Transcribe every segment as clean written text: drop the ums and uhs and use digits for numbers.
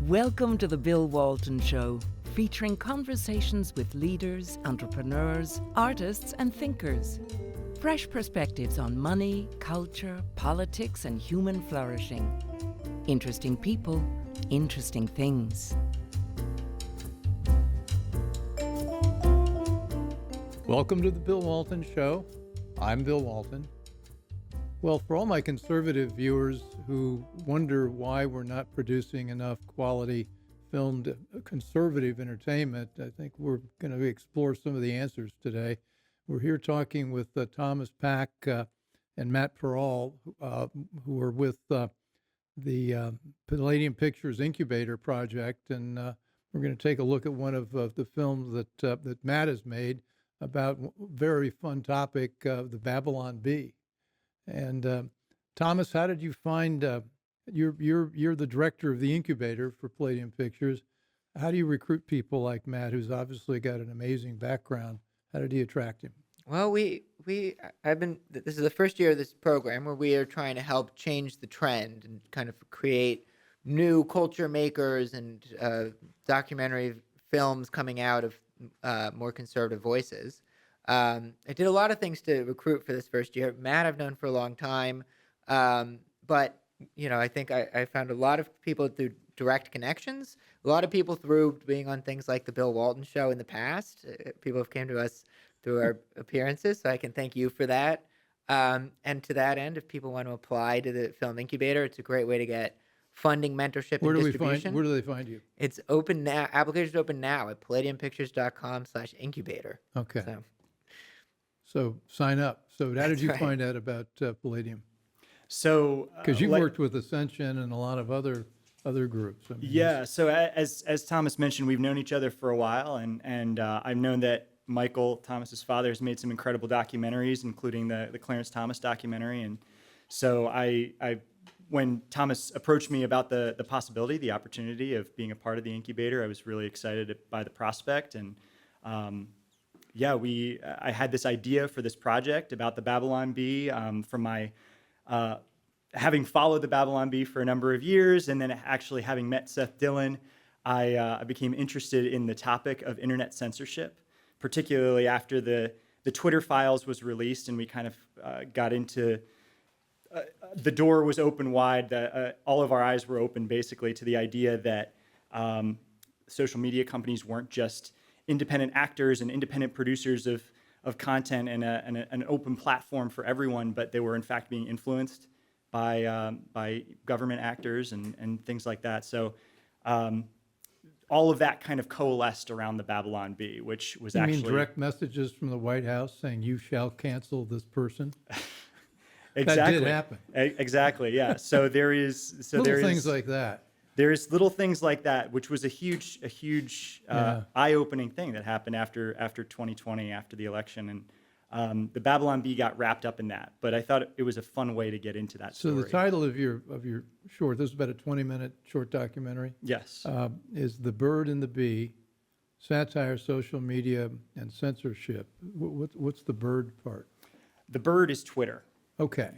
Welcome to the Bill Walton Show, featuring conversations with leaders, entrepreneurs, artists, and thinkers. Fresh perspectives on money, culture, politics, and human flourishing. Interesting people, interesting things. Welcome to the Bill Walton Show. I'm Bill Walton. Well, for all my conservative viewers who wonder why we're not producing enough quality filmed conservative entertainment, I think we're going to explore some of the answers today. We're here talking with Thomas Pack and Matt Pirrall, who are with the Palladium Pictures Incubator Project, and we're going to take a look at one of the films that Matt has made about a very fun topic, the Babylon Bee. And Thomas, how did you find? You're the director of the incubator for Palladium Pictures. How do you recruit people like Matt, who's obviously got an amazing background? How did you attract him? Well, this is the first year of this program where we are trying to help change the trend and kind of create new culture makers and documentary films coming out of more conservative voices. I did a lot of things to recruit for this first year. Matt, I've known for a long time, but I think I found a lot of people through direct connections. A lot of people through being on things like the Bill Walton Show in the past. People have came to us through our appearances, so I can thank you for that. And to that end, if people want to apply to the Film Incubator, it's a great way to get funding, mentorship, and distribution. Where do they find you? It's open now. Applications open now at palladiumpictures.com/incubator. Okay. So sign up. So how did you find out about Palladium? So because you've worked with Ascension and a lot of other groups. So as Thomas mentioned, we've known each other for a while, and I've known that Michael, Thomas's father, has made some incredible documentaries, including the Clarence Thomas documentary. And so when Thomas approached me about the possibility, the opportunity of being a part of the incubator, I was really excited by the prospect. And I had this idea for this project about the Babylon Bee from my having followed the Babylon Bee for a number of years, and then actually having met Seth Dillon, I became interested in the topic of internet censorship, particularly after the Twitter files was released, and we kind of got into the door was open wide. All of our eyes were open, basically, to the idea that social media companies weren't just independent actors and independent producers of content and an open platform for everyone, but they were in fact being influenced by government actors and things like that. So all of that kind of coalesced around the Babylon Bee, which was you actually mean direct messages from the White House saying you shall cancel this person. Exactly. That did happen. Exactly. Yeah. So things like that. There's little things like that, which was a huge eye-opening thing that happened after 2020, after the election, and the Babylon Bee got wrapped up in that. But I thought it was a fun way to get into that story. So the title of your short, this is about a 20-minute short documentary. Yes. Is "The Bird and the Bee: Satire, Social Media, and Censorship." What's the bird part? The bird is Twitter. Okay.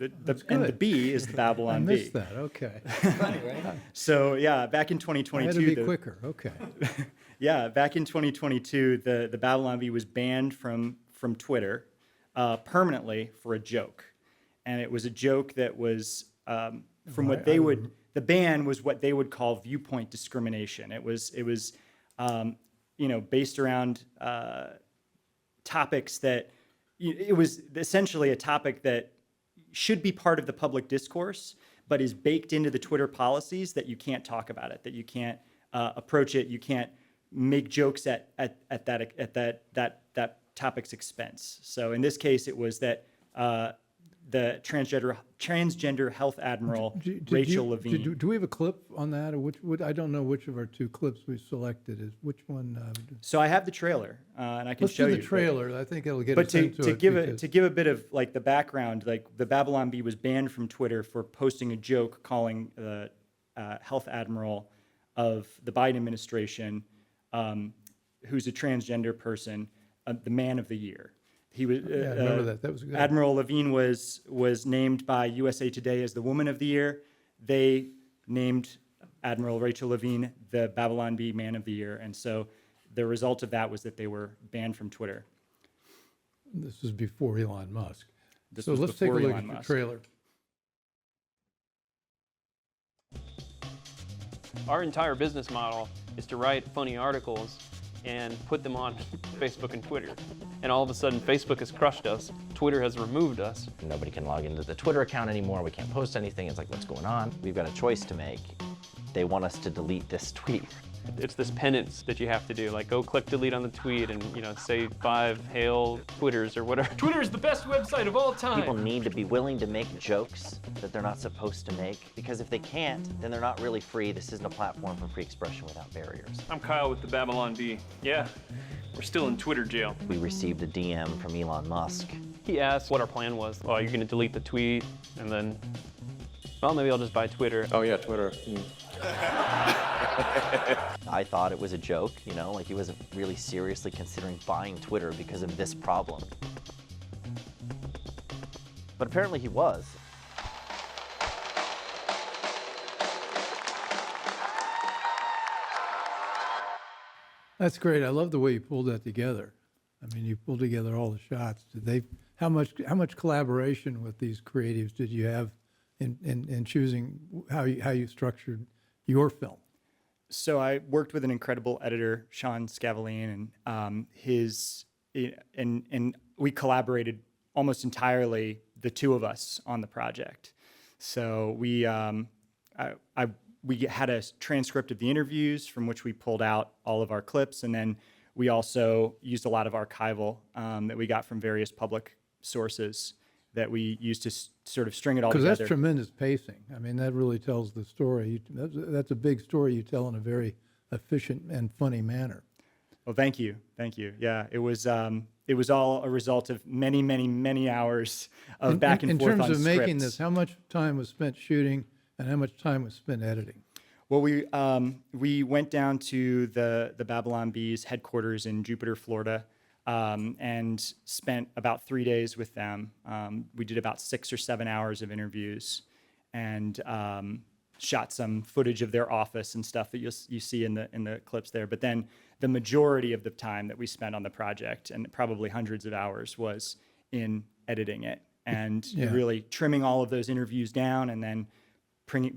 And the bee is the Babylon Bee. I missed that. Okay. Funny, right? So back in 2022. I had to be quicker. Okay. Back in 2022, the Babylon Bee was banned from Twitter permanently for a joke, and it was a joke that was the ban was what they would call viewpoint discrimination. It was based around topics that it was essentially a topic that should be part of the public discourse, but is baked into the Twitter policies that you can't talk about it, that you can't approach it, you can't make jokes at that topic's expense. So in this case, it was that the transgender health admiral Rachel Levine. Do we have a clip on that, or I don't know which of our two clips we selected is which one. So I have the trailer, and I can show you. Let's do the trailer. I think it'll get us into it. To give a bit of like the background, like the Babylon Bee was banned from Twitter for posting a joke calling the health admiral of the Biden administration, who's a transgender person, the man of the year. He was. I remember that. That was good. Admiral Levine was named by USA Today as the Woman of the Year. They named Admiral Rachel Levine the Babylon Bee Man of the Year. And so the result of that was that they were banned from Twitter. This is before Elon Musk. This So was let's take a before look Elon at the Musk. trailer. Our entire business model is to write funny articles and put them on Facebook and Twitter. And all of a sudden, Facebook has crushed us. Twitter has removed us. Nobody can log into the Twitter account anymore. We can't post anything. It's like, what's going on? We've got a choice to make. They want us to delete this tweet. It's this penance that you have to do, like go click delete on the tweet and say 5 hail Twitters or whatever. Twitter is the best website of all time. People need to be willing to make jokes that they're not supposed to make, because if they can't, then they're not really free. This isn't a platform for free expression without barriers. I'm Kyle with the Babylon Bee. Yeah, we're still in Twitter jail. We received a DM from Elon Musk. He asked what our plan was. Oh, you're gonna delete the tweet and then, well, maybe I'll just buy Twitter. Oh yeah, Twitter. I thought it was a joke, like he wasn't really seriously considering buying Twitter because of this problem. But apparently he was. That's great. I love the way you pulled that together. I mean, you pulled together all the shots. How much collaboration with these creatives did you have in choosing how you structured your film? So I worked with an incredible editor, Sean Scavalene, and and we collaborated almost entirely, the two of us, on the project. So we had a transcript of the interviews from which we pulled out all of our clips, and then we also used a lot of archival that we got from various public sources that we used to sort of string it all together. Because that's tremendous pacing. I mean, that really tells the story. That's a big story you tell in a very efficient and funny manner. Well, thank you. Yeah, it was all a result of many, many, many hours of back and forth on scripts. In terms of making this, scripts. how much time was spent shooting and how much time was spent editing? Well, we went down to the Babylon Bees headquarters in Jupiter, Florida, and spent about 3 days with them. We did about 6 or 7 hours of interviews, and shot some footage of their office and stuff that you see in the clips there. But then the majority of the time that we spent on the project, and probably hundreds of hours, was in editing it and really trimming all of those interviews down, and then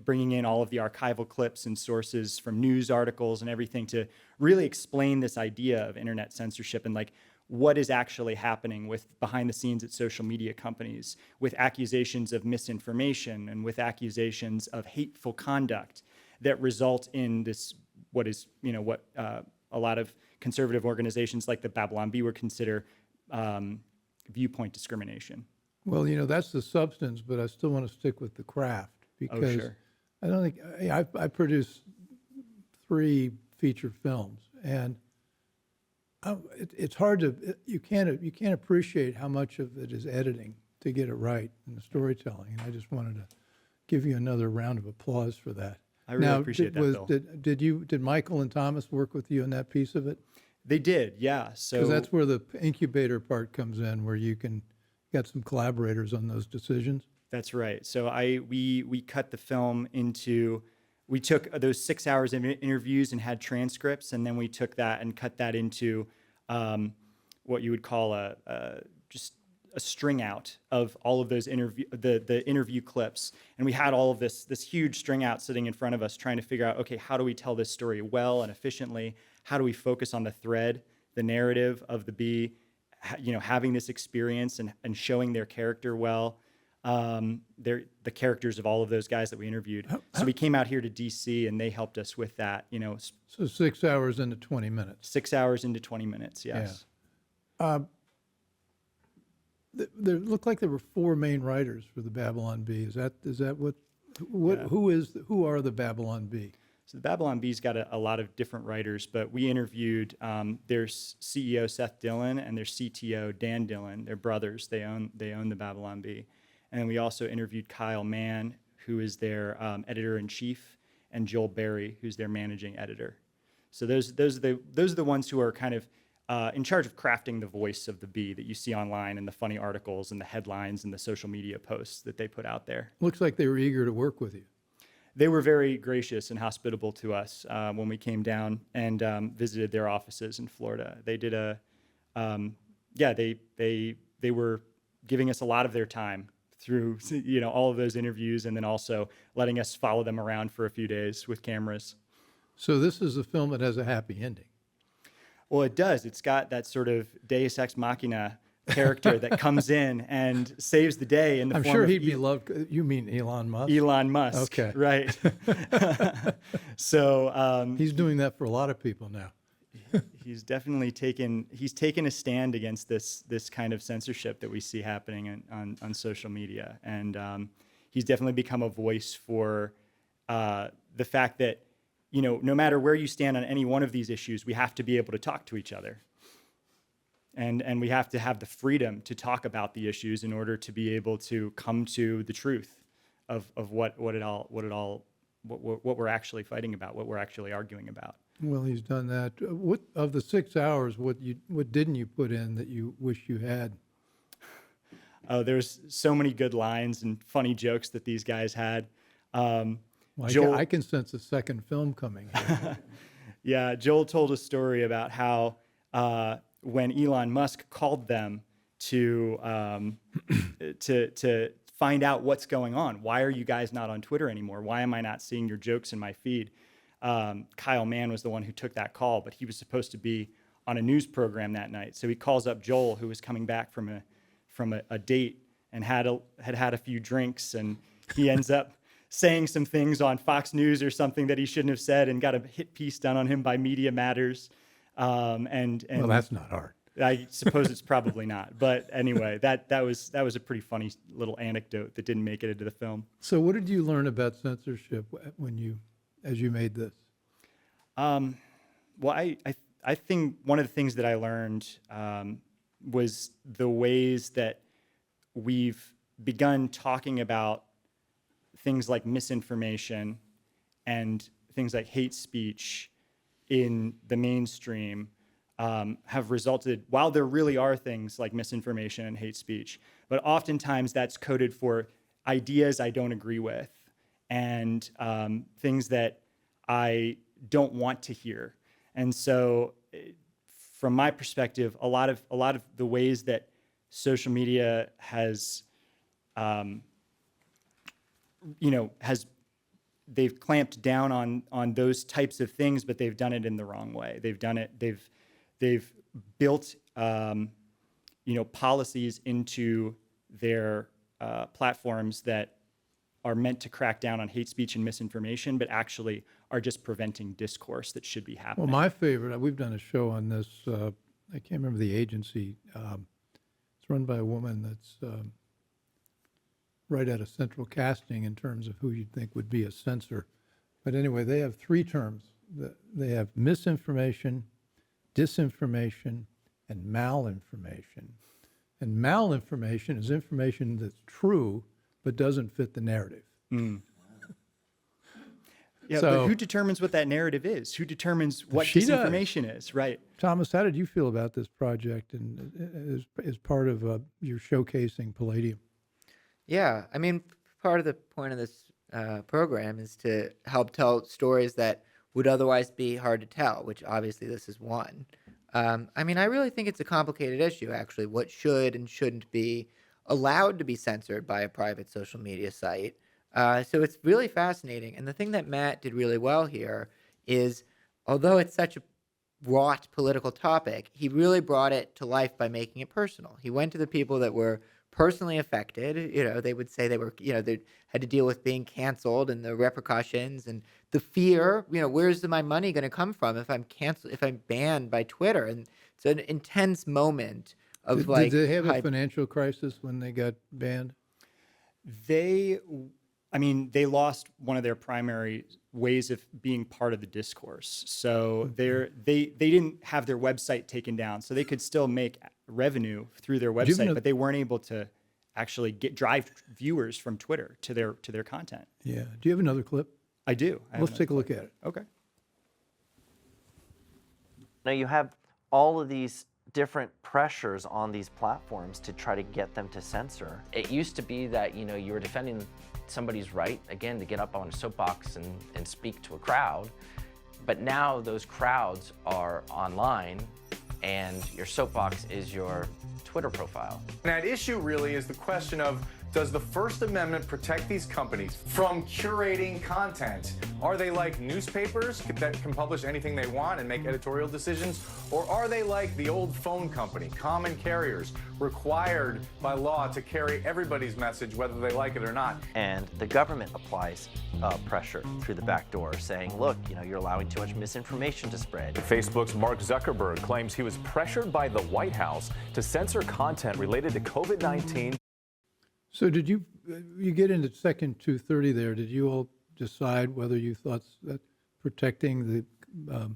bringing in all of the archival clips and sources from news articles and everything to really explain this idea of internet censorship and like what is actually happening with behind the scenes at social media companies, with accusations of misinformation and with accusations of hateful conduct that result in this, what a lot of conservative organizations like the Babylon Bee would consider viewpoint discrimination. Well, that's the substance, but I still want to stick with the craft. Because sure. I don't think I produced 3 feature films, and it's hard to you can't appreciate how much of it is editing to get it right in the storytelling. And I just wanted to give you another round of applause for that. I really appreciate that, Bill. Did Michael and Thomas work with you on that piece of it? They did, yeah. So because that's where the incubator part comes in, where you got some collaborators on those decisions. That's right. So we cut the film into, we took those 6 hours of interviews and had transcripts, and then we took that and cut that into what you would call just a string out of all of those the interview clips. And we had all of this huge string out sitting in front of us, trying to figure out, okay, how do we tell this story well and efficiently? How do we focus on the thread, the narrative of the bee, having this experience and showing their character well. They're the characters of all of those guys that we interviewed. So we came out here to DC and they helped us with that, So 6 hours into 20 minutes. 6 hours into 20 minutes, yes. Yeah. There looked like there were 4 main writers for the Babylon Bee. Is that what Yeah. who are the Babylon Bee? So the Babylon Bee's got a lot of different writers, but we interviewed their CEO Seth Dillon and their CTO Dan Dillon. They're brothers. They own the Babylon Bee. And we also interviewed Kyle Mann, who is their editor-in-chief, and Joel Berry, who's their managing editor. So those are the ones who are kind of in charge of crafting the voice of the bee that you see online in the funny articles and the headlines and the social media posts that they put out there. Looks like they were eager to work with you. they were very gracious and hospitable to us when we came down and visited their offices in Florida. They did they were giving us a lot of their time through all of those interviews, and then also letting us follow them around for a few days with cameras. So this is a film that has a happy ending. Well, it does. It's got that sort of Deus Ex Machina character that comes in and saves the day in the I'm form sure of he'd be loved. You mean Elon Musk? Elon Musk. Okay. Right. So He's doing that for a lot of people now. he's definitely taken a stand against this kind of censorship that we see happening on social media, and he's definitely become a voice for the fact that no matter where you stand on any one of these issues, we have to be able to talk to each other, and we have to have the freedom to talk about the issues in order to be able to come to the truth of what we're actually fighting about, what we're actually arguing about. Well, he's done that. What of the 6 hours? What didn't you put in that you wish you had? Oh, there's so many good lines and funny jokes that these guys had. Well, I can sense a second film coming here. Yeah, Joel told a story about how when Elon Musk called them to find out what's going on, why are you guys not on Twitter anymore? Why am I not seeing your jokes in my feed? Kyle Mann was the one who took that call, but he was supposed to be on a news program that night. So he calls up Joel, who was coming back from a date and had a few drinks, and he ends up saying some things on Fox News or something that he shouldn't have said, and got a hit piece done on him by Media Matters. And well, that's not hard. I suppose it's probably not, but anyway, that was a pretty funny little anecdote that didn't make it into the film. So, what did you learn about censorship as you made this? Well, I think one of the things that I learned was the ways that we've begun talking about things like misinformation and things like hate speech in the mainstream have resulted, while there really are things like misinformation and hate speech, but oftentimes that's coded for ideas I don't agree with and things that I don't want to hear. And so from my perspective, a lot of the ways that social media has they've clamped down on those types of things, but they've done it in the wrong way. They've built policies into their platforms that are meant to crack down on hate speech and misinformation, but actually are just preventing discourse that should be happening. Well, my favorite, we've done a show on this. I can't remember the agency. It's run by a woman that's right out of Central Casting in terms of who you'd think would be a censor. But anyway, they have three terms. They have misinformation, disinformation, and malinformation. And malinformation is information that's true but doesn't fit the narrative. Mm. Yeah, So- but who determines what that narrative is? Who determines what She does. disinformation is? Right. Thomas, how did you feel about this project and as part of your showcasing Palladium? Yeah, I mean, part of the point of this program is to help tell stories that would otherwise be hard to tell, which obviously this is one. I mean, I really think it's a complicated issue, actually, what should and shouldn't be allowed to be censored by a private social media site. So it's really fascinating. And the thing that Matt did really well here is, although it's such a wrought political topic, he really brought it to life by making it personal. He went to the people that were personally affected. They would say they were, they had to deal with being canceled and the repercussions and the fear, where's my money going to come from if I'm canceled, if I'm banned by Twitter? And it's an intense moment of Did they have a financial crisis when they got banned? They lost one of their primary ways of being part of the discourse. So they didn't have their website taken down, so they could still make revenue through their website, but they weren't able to actually drive viewers from Twitter to their content. Yeah. Do you have another clip? I do. Let's take a look at it. Okay. Now you have all of these different pressures on these platforms to try to get them to censor. It used to be that, you know, you were defending somebody's right, again, to get up on a soapbox and speak to a crowd. But now those crowds are online, and your soapbox is your Twitter profile. And at issue really is the question of, does the First Amendment protect these companies from curating content? Are they like newspapers that can publish anything they want and make editorial decisions? Or are they like the old phone company, common carriers, required by law to carry everybody's message, whether they like it or not? And the government applies pressure through the back door, saying, look, you know, you're allowing too much misinformation to spread. Facebook's Mark Zuckerberg claims he was pressured by the White House to censor content related to COVID-19. So did you get into Section 230 there? Did you all decide whether you thought that protecting the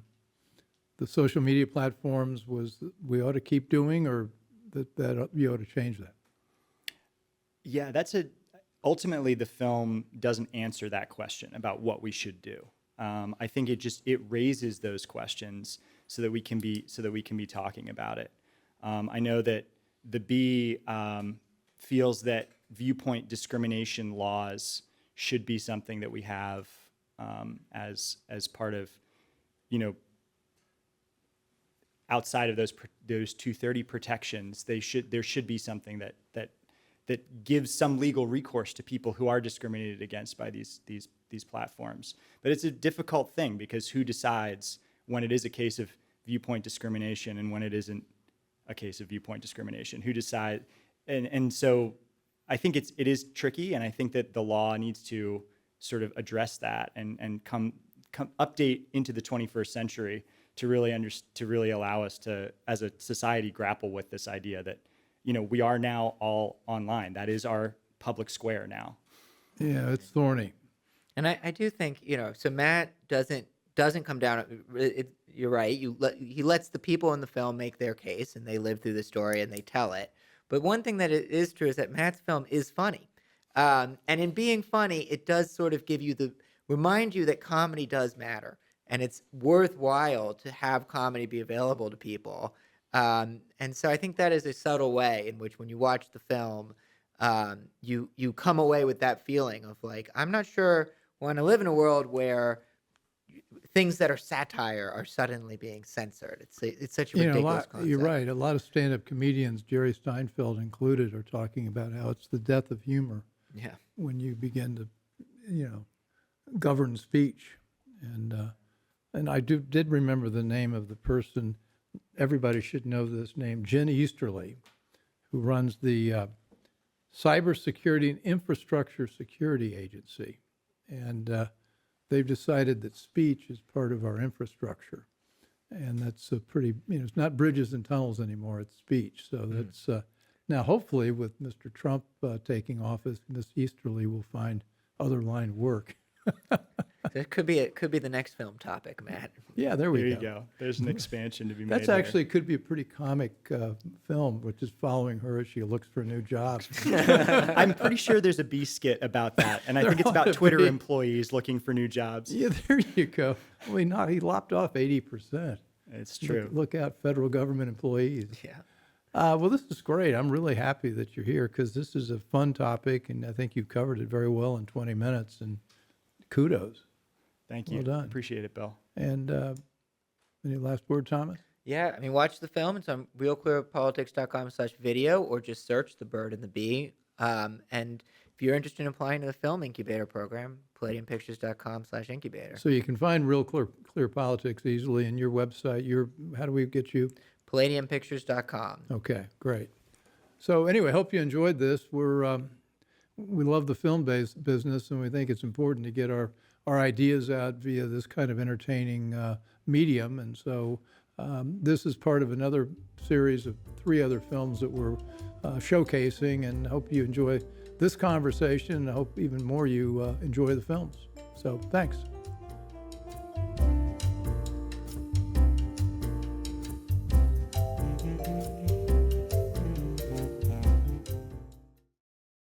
social media platforms was we ought to keep doing, or that you ought to change that? Yeah, ultimately the film doesn't answer that question about what we should do. I think it raises those questions so that we can be talking about it. I know that the Bee feels that viewpoint discrimination laws should be something that we have as part of, you know, outside of those 230 protections. There should be something that gives some legal recourse to people who are discriminated against by these platforms. But it's a difficult thing, because who decides when it is a case of viewpoint discrimination and when it isn't a case of viewpoint discrimination? Who decides? And so I think it is tricky, and I think that the law needs to sort of address that and come update into the 21st century to really allow us to, as a society, grapple with this idea that, you know, we are now all online. That is our public square now. Yeah, it's thorny. And I do think, you know, so Matt doesn't come down. You're right. He lets the people in the film make their case, and they live through the story and they tell it. But one thing that is true is that Matt's film is funny. And in being funny, it does sort of remind you that comedy does matter. And it's worthwhile to have comedy be available to people. And so I think that is a subtle way in which, when you watch the film, you come away with that feeling of like, I'm not sure I want to live in a world where things that are satire are suddenly being censored. It's such a ridiculous concept. You're right. A lot of stand-up comedians, Jerry Seinfeld included, are talking about how it's the death of humor. Yeah. When you begin to, you know, govern speech, and I did remember the name of the person. Everybody should know this name, Jen Easterly, who runs the Cybersecurity and Infrastructure Security Agency, and they've decided that speech is part of our infrastructure, and that's a pretty, you know, it's not bridges and tunnels anymore, it's speech. So that's, now hopefully with Mr. Trump taking office, Ms. Easterly will find other line of work. It could be the next film topic, Matt. Yeah, there we go. There you go. There's an expansion to be made. That's actually could be a pretty comic film, which is following her as she looks for a new job. I'm pretty sure there's a B skit about that, and I think it's about Twitter employees looking for new jobs. Yeah, there you go. Well, he lopped off 80%. It's true. Look out, federal government employees. Yeah. Well, this is great. I'm really happy that you're here, because this is a fun topic, and I think you've covered it very well in 20 minutes, and kudos. Thank you. Well done. Appreciate it, Bill. And any last word, Thomas? Yeah, I mean, watch the film. It's on realclearpolitics.com/video, or just search The Bird and the Bee. And if you're interested in applying to the Film Incubator program, palladiumpictures.com/incubator. So you can find Real Clear Politics easily in your website. How do we get you? palladiumpictures.com. Okay, great. So anyway, hope you enjoyed this. We love the film-based business, and we think it's important to get our ideas out via this kind of entertaining medium. And so this is part of another series of 3 other films that we're showcasing, and hope you enjoy this conversation, and I hope even more you enjoy the films. So thanks.